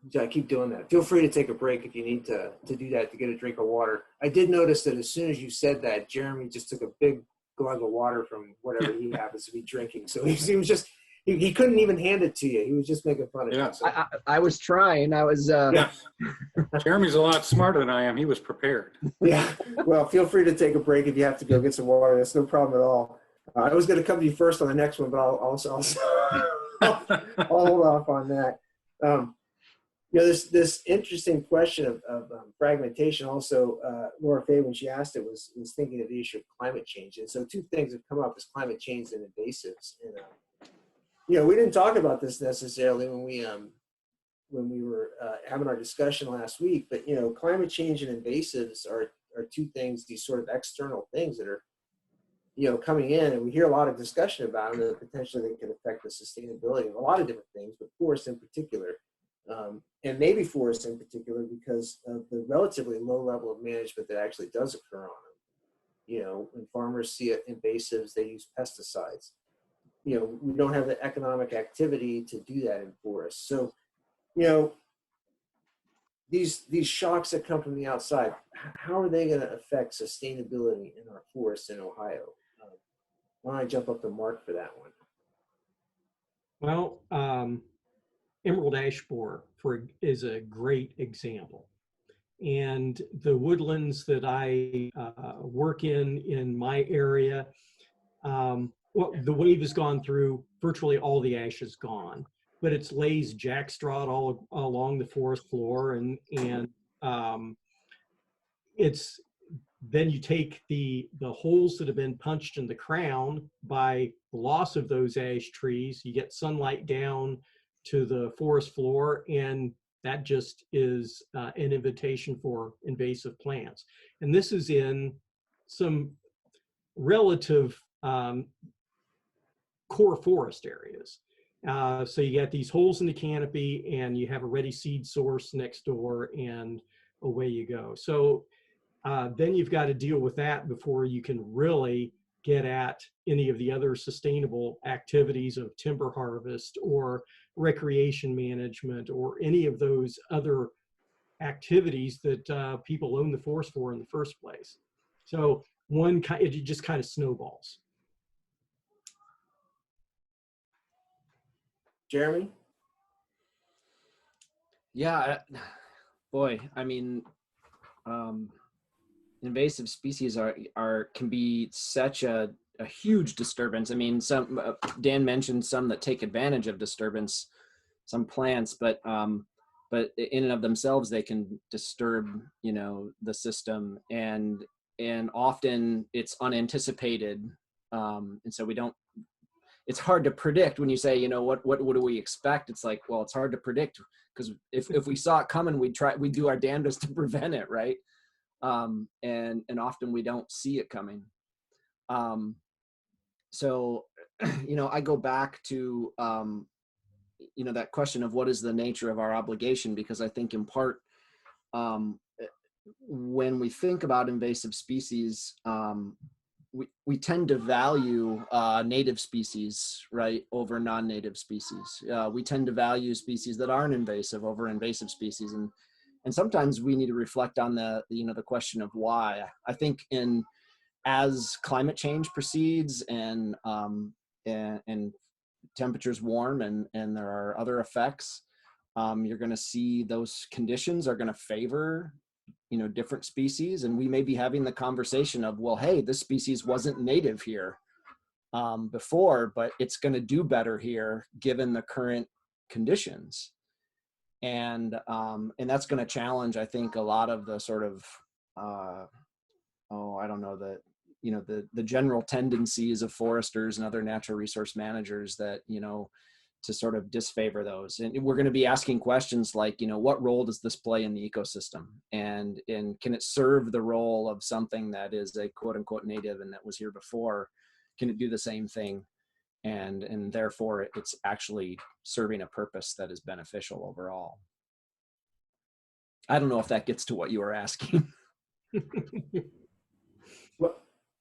Yeah, keep doing that. Feel free to take a break if you need to do that, to get a drink of water. I did notice that as soon as you said that, Jeremy just took a big glug of water from whatever he happens to be drinking. So he was just, he couldn't even hand it to you. He was just making fun of you. So. I was trying. I was. Yeah. Jeremy's a lot smarter than I am. He was prepared. Yeah. Well, feel free to take a break if you have to go get some water. That's no problem at all. I was going to come to you first on the next one, but I'll hold off on that. You know, this interesting question of fragmentation also, Laura Fay, when she asked it, was thinking of the issue of climate change. And so two things have come up is climate change and invasives. And, you know, we didn't talk about this necessarily when we were having our discussion last week, but, you know, climate change and invasives are two things, these sort of external things that are, you know, coming in, and we hear a lot of discussion about them that potentially they could affect the sustainability of a lot of different things, but forests in particular. And maybe forests in particular because of the relatively low level of management that actually does occur on them. You know, when farmers see invasives, they use pesticides. You know, we don't have the economic activity to do that in forests. So, you know, these shocks that come from the outside, how are they going to affect sustainability in our forests in Ohio? Why don't I jump up to Mark for that one? Well, emerald ash borer is a great example. And the woodlands that I work in my area, well, the wave has gone through, virtually all the ash is gone, but it's lays jackstraw all along the forest floor, and it's then you take the holes that have been punched in the crown by the loss of those ash trees, you get sunlight down to the forest floor, and that just is an invitation for invasive plants. And this is in some relative core forest areas. So you got these holes in the canopy, and you have a ready seed source next door, and away you go. So then you've got to deal with that before you can really get at any of the other sustainable activities of timber harvest or recreation management or any of those other activities that people own the forest for in the first place. So it just kind of snowballs. Jeremy? Yeah, boy, I mean, invasive species can be such a huge disturbance. I mean, some Dan mentioned some that take advantage of disturbance, some plants, but in and of themselves they can disturb, you know, the system, and often it's unanticipated, and so we don't. It's hard to predict when you say, you know, what do we expect? It's like, well, it's hard to predict, because if we saw it coming, we'd do our damnedest to prevent it, right? And often we don't see it coming. So, you know, I go back to, you know, that question of what is the nature of our obligation, because I think in part, when we think about invasive species, we tend to value native species, right, over non-native species. We tend to value species that aren't invasive over invasive species, and sometimes we need to reflect on the question of why. I think as climate change proceeds and temperatures warm and there are other effects, you're going to see those conditions are going to favor, you know, different species, and we may be having the conversation of, well, hey, this species wasn't native here before, but it's going to do better here given the current conditions. And that's going to challenge, I think, a lot of the sort of I don't know, the general tendencies of foresters and other natural resource managers that, you know, to sort of disfavor those. And we're going to be asking questions like, you know, what role does this play in the ecosystem, and can it serve the role of something that is a quote unquote native and that was here before? Can it do the same thing? And therefore it's actually serving a purpose that is beneficial overall. I don't know if that gets to what you were asking. Well,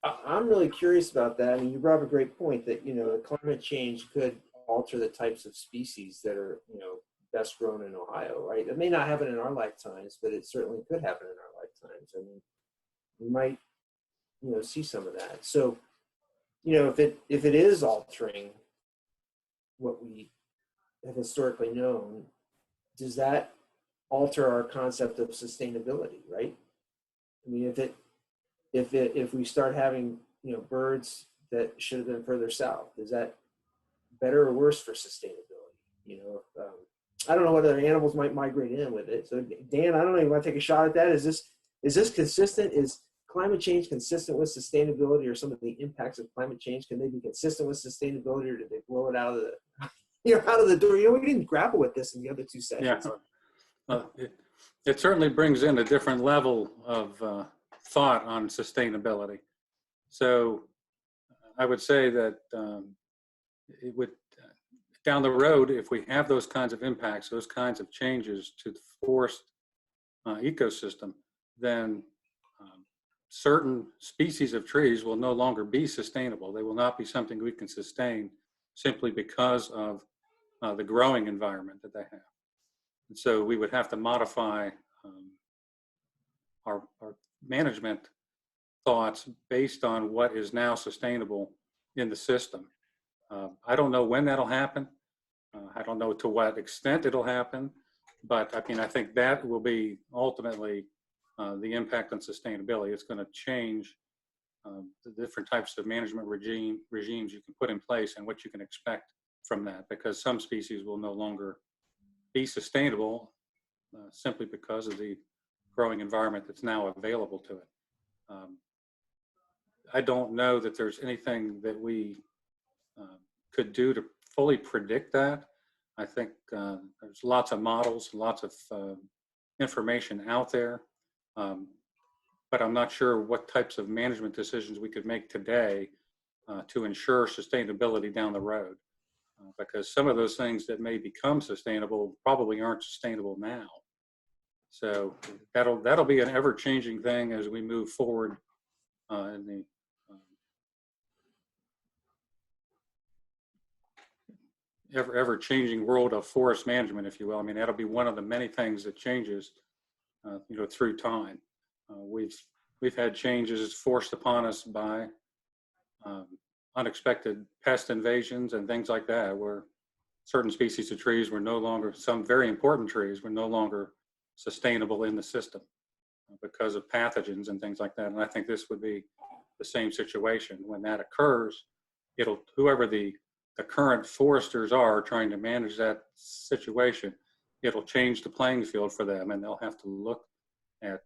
I'm really curious about that. I mean, you brought up a great point that, you know, the climate change could alter the types of species that are, you know, best grown in Ohio, right? It may not happen in our lifetimes, but it certainly could happen in our lifetimes. I mean, we might, you know, see some of that. So, you know, if it is altering what we have historically known, does that alter our concept of sustainability, right? I mean, if we start having, you know, birds that should have been further south, is that better or worse for sustainability? You know, I don't know what other animals might migrate in with it. So Dan, I don't know, you want to take a shot at that? Is this consistent? Is climate change consistent with sustainability, or some of the impacts of climate change? Can they be consistent with sustainability, or did they blow it out of the, you know, out of the door? You know, we didn't grapple with this in the other two sessions. Yeah. It certainly brings in a different level of thought on sustainability. So I would say that it would, down the road, if we have those kinds of impacts, those kinds of changes to the forest ecosystem, then certain species of trees will no longer be sustainable. They will not be something we can sustain simply because of the growing environment that they have. And so we would have to modify our management thoughts based on what is now sustainable in the system. I don't know when that'll happen. I don't know to what extent it'll happen, but I mean, I think that will be ultimately the impact on sustainability. It's going to change the different types of management regimes you can put in place and what you can expect from that, because some species will no longer be sustainable simply because of the growing environment that's now available to it. I don't know that there's anything that we could do to fully predict that. I think there's lots of models, lots of information out there, but I'm not sure what types of management decisions we could make today to ensure sustainability down the road, because some of those things that may become sustainable probably aren't sustainable now. So that'll be an ever-changing thing as we move forward in the ever-changing world of forest management, if you will. I mean, that'll be one of the many things that changes, through time. We've had changes forced upon us by unexpected pest invasions and things like that, where certain species of trees were no longer, some very important trees were no longer sustainable in the system because of pathogens and things like that. And I think this would be the same situation. When that occurs, whoever the current foresters are trying to manage that situation, it'll change the playing field for them, and they'll have to look at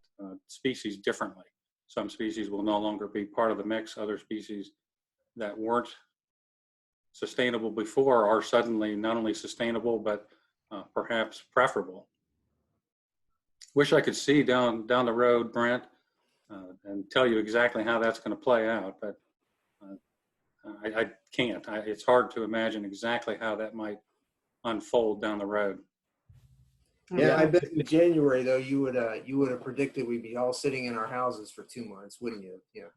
species differently. Some species will no longer be part of the mix. Other species that weren't sustainable before are suddenly not only sustainable, but perhaps preferable. Wish I could see down the road, Brent, and tell you exactly how that's going to play out, but I can't. It's hard to imagine exactly how that might unfold down the road. Yeah, I bet in January though you would have predicted we'd be all sitting in our houses for 2 months, wouldn't you? Yeah.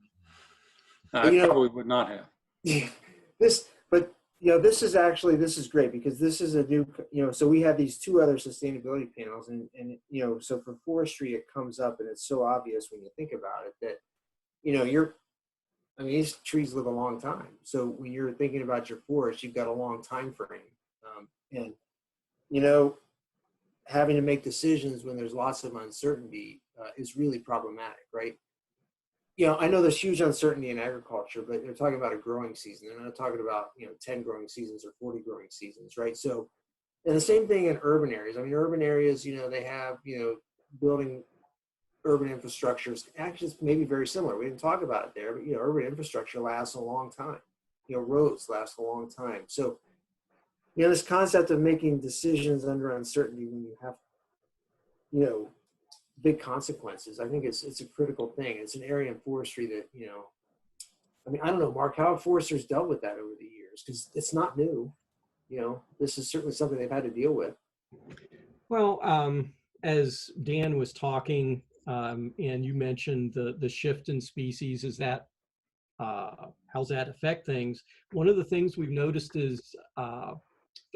I probably would not have. This is great because this is a new, so we have these 2 other sustainability panels and so for forestry, it comes up and it's so obvious when you think about it that, these trees live a long time. So when you're thinking about your forest, you've got a long time frame. And having to make decisions when there's lots of uncertainty is really problematic, right? I know there's huge uncertainty in agriculture, but they're talking about a growing season. They're not talking about, 10 growing seasons or 40 growing seasons, right? So, and the same thing in urban areas. Urban areas, they have, building urban infrastructures. Actually, it's maybe very similar. We didn't talk about it there, but, urban infrastructure lasts a long time. Roads last a long time. So, this concept of making decisions under uncertainty when you have, big consequences, I think it's a critical thing. It's an area in forestry that, I don't know, Mark, how have foresters dealt with that over the years? Because it's not new. This is certainly something they've had to deal with. Well, as Dan was talking, and you mentioned the shift in species, how's that affect things? One of the things we've noticed is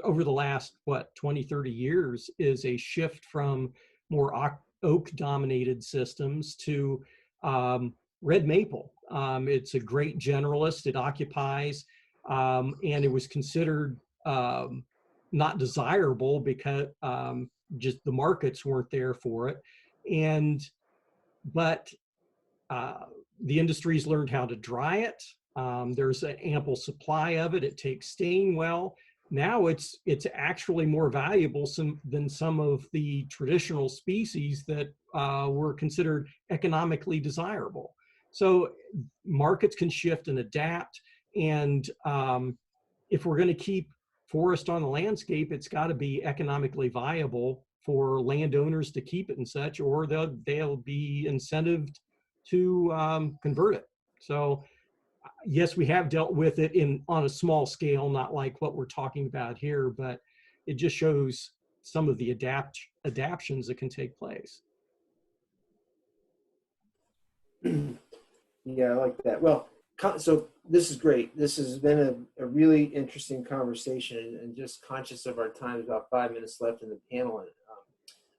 over the last, 20, 30 years is a shift from more oak-dominated systems to red maple. It's a great generalist. It occupies, and it was considered not desirable because just the markets weren't there for it. But the industry's learned how to dry it. There's an ample supply of it. It takes staying well. Now it's actually more valuable than some of the traditional species that were considered economically desirable. So markets can shift and adapt. And if we're going to keep forest on the landscape, it's got to be economically viable for landowners to keep it and such, or they'll be incentivized to convert it. So yes, we have dealt with it on a small scale, not like what we're talking about here, but it just shows some of the adaptions that can take place. Yeah, I like that. Well, so this is great. This has been a really interesting conversation, and just conscious of our time, about 5 minutes left in the panel.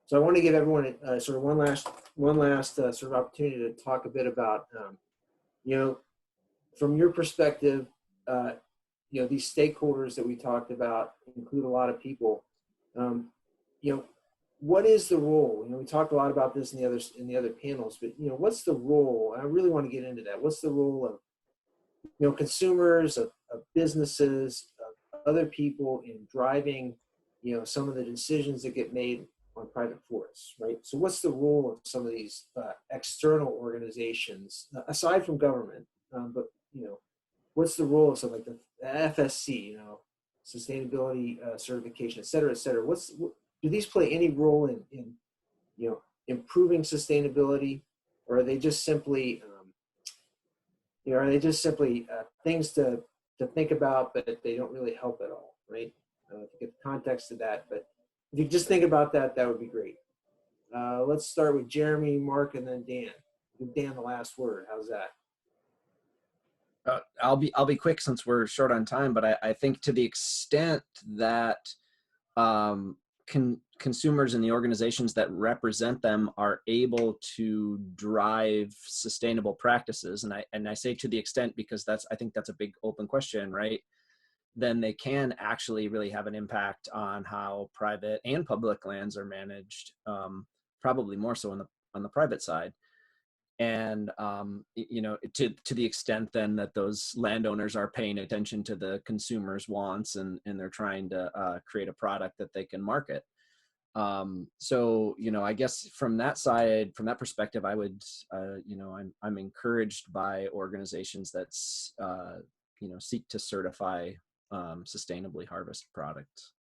So I want to give everyone sort of one last sort of opportunity to talk a bit about, from your perspective, these stakeholders that we talked about include a lot of people. What is the role? We talked a lot about this in the other panels, but what's the role? I really want to get into that. What's the role of consumers, of businesses, of other people in driving some of the decisions that get made on private forests, right? So what's the role of some of these external organizations aside from government? But what's the role of something like the FSC, sustainability certification, et cetera, et cetera? Do these play any role in improving sustainability, or are they just simply things to think about, but they don't really help at all, right? To get the context of that, but if you just think about that, that would be great. Let's start with Jeremy, Mark, and then Dan. Give Dan the last word. How's that? I'll be quick since we're short on time, but I think to the extent that consumers and the organizations that represent them are able to drive sustainable practices, and I say to the extent because I think that's a big open question, right? Then they can actually really have an impact on how private and public lands are managed, probably more so on the private side. And to the extent then that those landowners are paying attention to the consumers' wants and they're trying to create a product that they can market. So I guess from that side, from that perspective, I would I'm encouraged by organizations that seek to certify sustainably harvested products.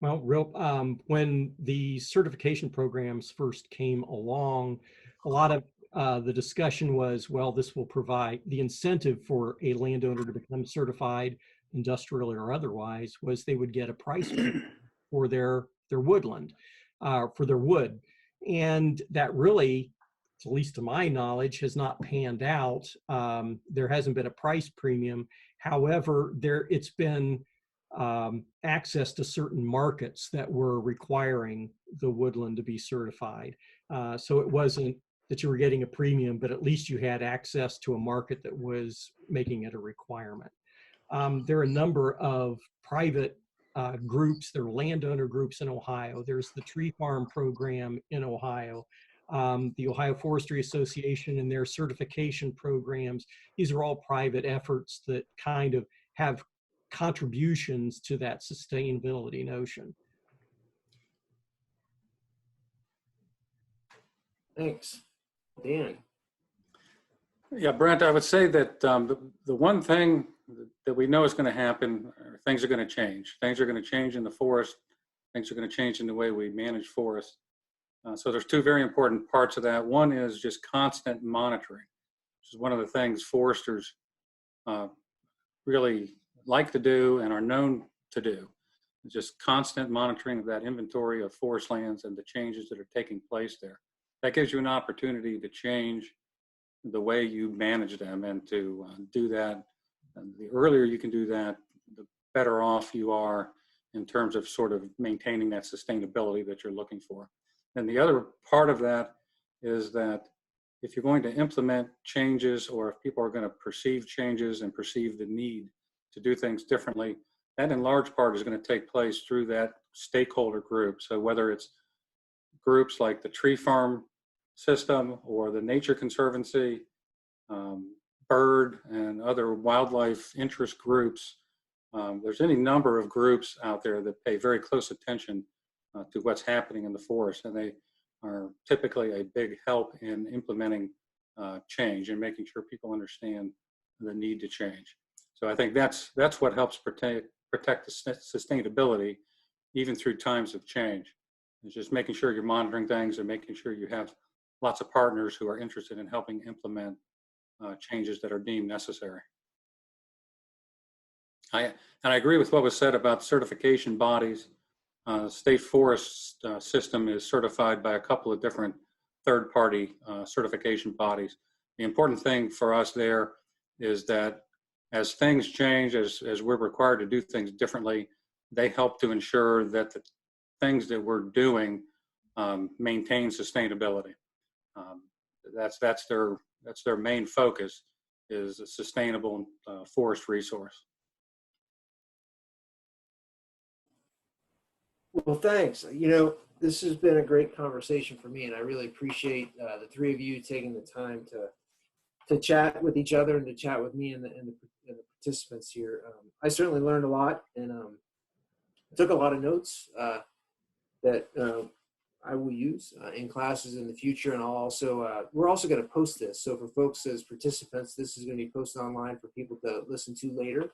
Well, when the certification programs first came along, a lot of the discussion was, well, this will provide the incentive for a landowner to become certified, industrial or otherwise, was they would get a price for their woodland, for their wood. And that really, at least to my knowledge, has not panned out. There hasn't been a price premium. However, it's been access to certain markets that were requiring the woodland to be certified. So it wasn't that you were getting a premium, but at least you had access to a market that was making it a requirement. There are a number of private groups, there are landowner groups in Ohio. There's the Tree Farm program in Ohio, the Ohio Forestry Association and their certification programs. These are all private efforts that kind of have contributions to that sustainability notion. Thanks. Dan. Yeah, Brent, I would say that the one thing that we know is going to happen, things are going to change. Things are going to change in the forest. Things are going to change in the way we manage forests. So there's two very important parts of that. One is just constant monitoring, which is one of the things foresters really like to do and are known to do. Just constant monitoring of that inventory of forest lands and the changes that are taking place there. That gives you an opportunity to change the way you manage them, and to do that. And the earlier you can do that, the better off you are in terms of sort of maintaining that sustainability that you're looking for. And the other part of that is that if you're going to implement changes, or if people are going to perceive changes and perceive the need to do things differently, that in large part is going to take place through that stakeholder group. So whether it's groups like the Tree Farm system or the Nature Conservancy, bird and other wildlife interest groups, there's any number of groups out there that pay very close attention to what's happening in the forest, and they are typically a big help in implementing change and making sure people understand the need to change. So I think that's what helps protect the sustainability even through times of change. It's just making sure you're monitoring things and making sure you have lots of partners who are interested in helping implement changes that are deemed necessary. I agree with what was said about certification bodies. State forest system is certified by a couple of different third-party certification bodies. The important thing for us there is that as things change, as we're required to do things differently, they help to ensure that things that we're doing maintain sustainability. That's their main focus, is a sustainable forest resource. Well, thanks. You know, this has been a great conversation for me, and I really appreciate the three of you taking the time to chat with each other and to chat with me and the participants here. I certainly learned a lot, and took a lot of notes that I will use in classes in the future. And I'll also, we're also going to post this. So for folks as participants, this is going to be posted online for people to listen to later.